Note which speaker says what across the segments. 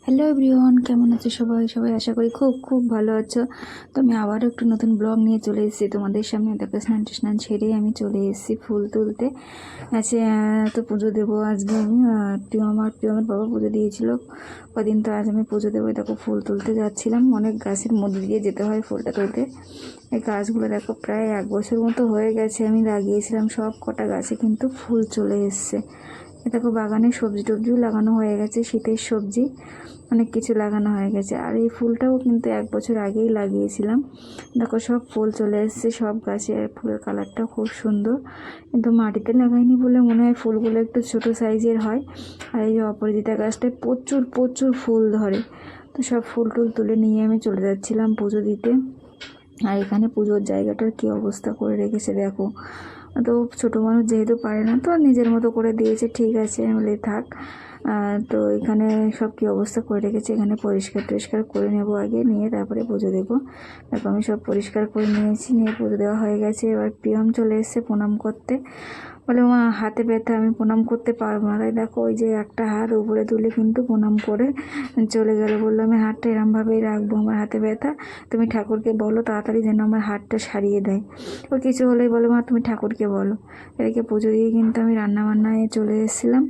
Speaker 1: Hello everyone, কেমন আছো সবাই? সবাই আশা করি খুব খুব ভালো আছো। তো আমি আবারও একটু নতুন ব্লগ নিয়ে চলে এসেছি তোমাদের সামনে। দেখো, স্নান টান ছেড়ে আমি চলে এসেছি ফুল তুলতে। আচ্ছা, তো পুজো দেবো আজকে আমি। আমার বাবা পুজো দিয়েছিল কদিন, তো আজ আমি পুজো দেবো। দেখো, ফুল তুলতে যাচ্ছিলাম। অনেক গাছের মধ্যে দিয়ে যেতে হয় ফুলটা তুলতে। এই গাছগুলো দেখো প্রায় 1 বছর মতো হয়ে গেছে আমি লাগিয়েছিলাম। সব কটা গাছে কিন্তু ফুল চলে এসছে। দেখো, বাগানে সবজি টবজিও লাগানো হয়ে গেছে, শীতের সবজি অনেক কিছু লাগানো হয়ে গেছে। আর এই ফুলটাও কিন্তু 1 বছর আগেই লাগিয়েছিলাম। দেখো, সব ফুল চলে এসছে সব গাছে। আর ফুলের কালারটা খুব সুন্দর, কিন্তু মাটিতে লাগাইনি বলে মনে হয় ফুলগুলো একটু ছোট সাইজের হয়। আর এই যে অপরাজিতা গাছটায় প্রচুর প্রচুর ফুল ধরে। তো সব ফুল টুল তুলে নিয়ে আমি চলে যাচ্ছিলাম পুজো দিতে। আর এখানে পুজোর জায়গাটার কী অবস্থা করে রেখেছে দেখো। তো ছোটো মানুষ যেহেতু পারে না, তো নিজের মতো করে দিয়েছে, ঠিক আছে, আমি বলি থাক। তো এখানে সব কী অবস্থা করে রেখেছে। এখানে পরিষ্কার টরিষ্কার করে নেবো আগে, নিয়ে তারপরে পুজো দেবো। তারপর আমি সব পরিষ্কার করে নিয়েছি, নিয়ে পুজো দেওয়া হয়ে গেছে। এবার প্রিয়ম চলে এসেছে প্রণাম করতে। বলে, মা হাতে ব্যথা, আমি প্রণাম করতে পারবো না। তাই দেখো, ওই যে একটা হাত উপরে তুলে কিন্তু প্রণাম করে চলে গেল। বললো, আমি হাতটা এরমভাবেই রাখবো, আমার হাতে ব্যথা, তুমি ঠাকুরকে বলো তাড়াতাড়ি যেন আমার হাতটা সারিয়ে দেয়। ও কিছু হলেই বলে, মা তুমি ঠাকুরকে বলো। এদিকে পুজো দিয়ে কিন্তু আমি রান্নাবান্নায় চলে এসেছিলাম।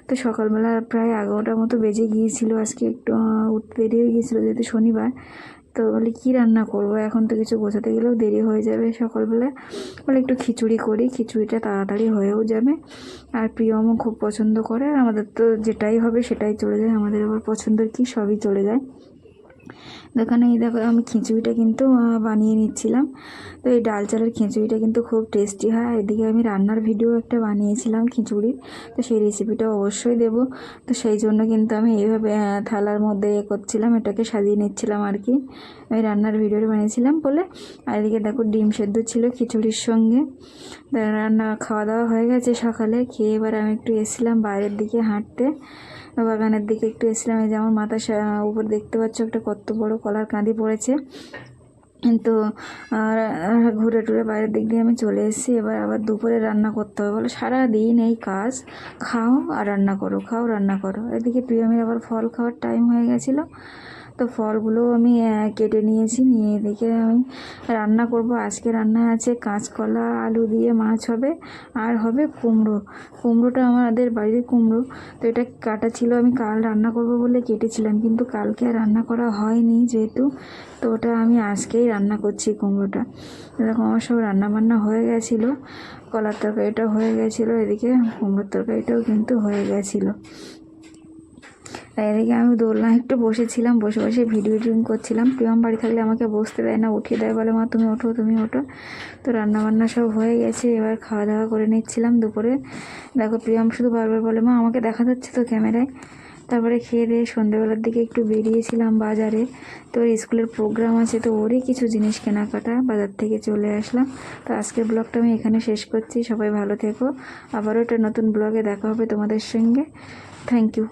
Speaker 1: তো সকালবেলা প্রায় 11টার মতো বেজে গিয়েছিল। আজকে একটু উঠতে দেরি হয়ে গিয়েছিলো যেহেতু শনিবার। তো বলি, কী রান্না করব, এখন তো কিছু গোছাতে গেলেও দেরি হয়ে যাবে সকালবেলা। বলে একটু খিচুড়ি করি, খিচুড়িটা তাড়াতাড়ি হয়েও যাবে। আর প্রিয়মও খুব পছন্দ করে। আর আমাদের তো যেটাই হবে সেটাই চলে যায়, আমাদের আবার পছন্দের কি সবই চলে যায়। এখানে এই দেখো, আমি খিচুড়িটা কিন্তু বানিয়ে নিচ্ছিলাম। তো এই ডাল চালের খিচুড়িটা কিন্তু খুব টেস্টি হয়। আর এদিকে আমি রান্নার ভিডিও একটা বানিয়েছিলাম খিচুড়ির, তো সেই রেসিপিটা অবশ্যই দেবো। তো সেই জন্য কিন্তু আমি এইভাবে থালার মধ্যে করছিলাম, এটাকে সাজিয়ে নিচ্ছিলাম আর কি। আমি রান্নার ভিডিওটা বানিয়েছিলাম বলে। আর এদিকে দেখো, ডিম সেদ্ধ ছিল খিচুড়ির সঙ্গে। রান্না খাওয়া দাওয়া হয়ে গেছে সকালে, খেয়ে এবার আমি একটু এসেছিলাম বাইরের দিকে হাঁটতে, বাগানের দিকে একটু এসেছিলাম। এই যে আমার মাথার উপর দেখতে পাচ্ছ একটা কত বড় কলার কাঁদি পড়েছে। তো ঘুরে টুরে বাইরের দিক দিয়ে আমি চলে এসেছি। এবার আবার দুপুরে রান্না করতে হবে। বলে, সারাদিন এই কাজ, খাও আর রান্না করো, খাও রান্না করো। এদিকে প্রিয়মের আবার ফল খাওয়ার টাইম হয়ে গেছিলো। তো ফলগুলো আমি কেটে নিয়েছি, নিয়ে এদিকে আমি রান্না করব। আজকে রান্না আছে কাঁচকলা আলু দিয়ে মাছ হবে, আর হবে কুমড়ো। কুমড়োটা আমাদের বাড়ির কুমড়ো। তো এটা কাটা ছিল, আমি কাল রান্না করব বলে কেটেছিলাম, কিন্তু কালকে আর রান্না করা হয়নি যেহেতু। তো ওটা আমি আজকেই রান্না করছি কুমড়োটা। এরকম আমার সব রান্নাবান্না হয়ে গেছিলো। কলার তরকারিটাও হয়ে গেছিলো, এদিকে কুমড়োর তরকারিটাও কিন্তু হয়ে গেছিলো। তাই এদিকে আমি দোলনায় একটু বসেছিলাম, বসে বসে ভিডিও এডিটিং করছিলাম। প্রিয়ম বাড়ি থাকলে আমাকে বসতে দেয় না, উঠিয়ে দেয়, বলে, মা তুমি ওঠো তুমি ওঠো। তো রান্নাবান্না সব হয়ে গেছে, এবার খাওয়া দাওয়া করে নিচ্ছিলাম দুপুরে। দেখো, প্রিয়ম শুধু বারবার বলে, মা আমাকে দেখা যাচ্ছে তো ক্যামেরায়। তারপরে খেয়ে দিয়ে সন্ধ্যেবেলার দিকে একটু বেরিয়েছিলাম বাজারে। তো ওর স্কুলের প্রোগ্রাম আছে, তো ওরই কিছু জিনিস কেনাকাটা, বাজার থেকে চলে আসলাম। তো আজকের ব্লগটা আমি এখানে শেষ করছি। সবাই ভালো থেকো, আবারও একটা নতুন ব্লগে দেখা হবে তোমাদের সঙ্গে। Thank you.